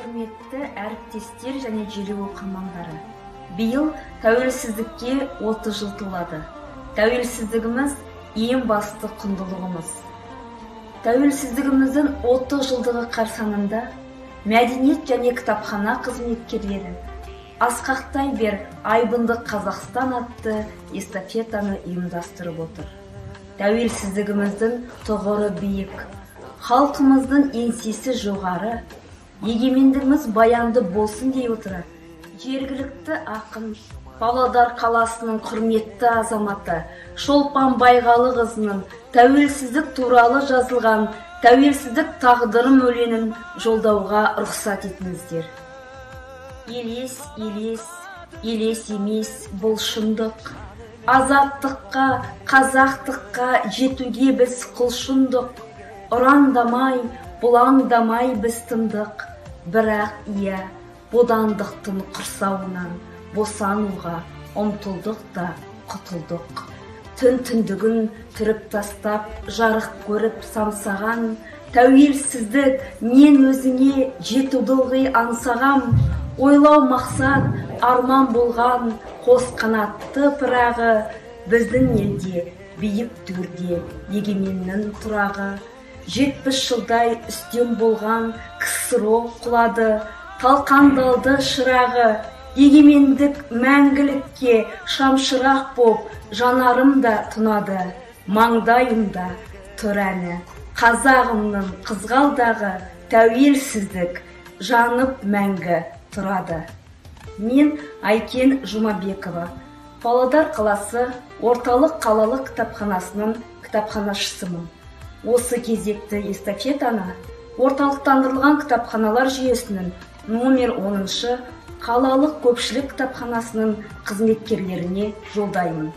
Құрметті әріптестер және желі оқырмандары, биыл тәуелсіздікке 30 жыл толады. Тәуелсіздігіміз ең басты құндылығымыз. Тәуелсіздігіміздің 30 жылдығы қарсаңында мәдениет және кітапхана қызметкерлері Асқақтай бер айбынды Қазақстан атты эстафетаны ұйымдастырып отыр. Тәуелсіздігіміздің тұғыры биік, халқымыздың еңсесі жоғары, егемендігіміз баянды болсын дей отыра, жергілікті ақын, Павлодар қаласының құрметті азаматы Шолпан Байғалықызының тәуелсіздік туралы жазылған «Тәуелсіздік тағдырым» өлеңін жолдауға рұқсат етіңіздер. Елес, елес, елес емес бұл шындық. Азаттыққа, қазақтыққа жетуге біз құлшындық. Ұрандамай, бұлаңдамай біз тындық. Бірақ иә, бодандықтың құрсауынан босануға ұмтылдық та құтылдық. Түн-түндігін түріп тастап, жарық көріп самсаған, тәуелсіздік мен өзіңе жетуді ылғи аңсағам. Ойлау мақсат, арман болған қос қанатты пырағы, біздің елде биік төрде егеменнің тұрағы. 70 жылдай үстем болған КСРО құлады, талқандалды шырағы. Егемендік мәңгілікке шамшырақ боп жанарым да тұнады. Маңдайымда тұр әні, қазағымның қызғалдағы, тәуелсіздік жанып мәңгі тұрады. Мен Айкен Жұмабекова, Павлодар қаласы орталық қалалық кітапханасының кітапханашысымын. Осы кезекті эстафетаны орталықтандырылған кітапханалар жүйесінің номер 10-шы қалалық көпшілік кітапханасының қызметкерлеріне жолдаймын.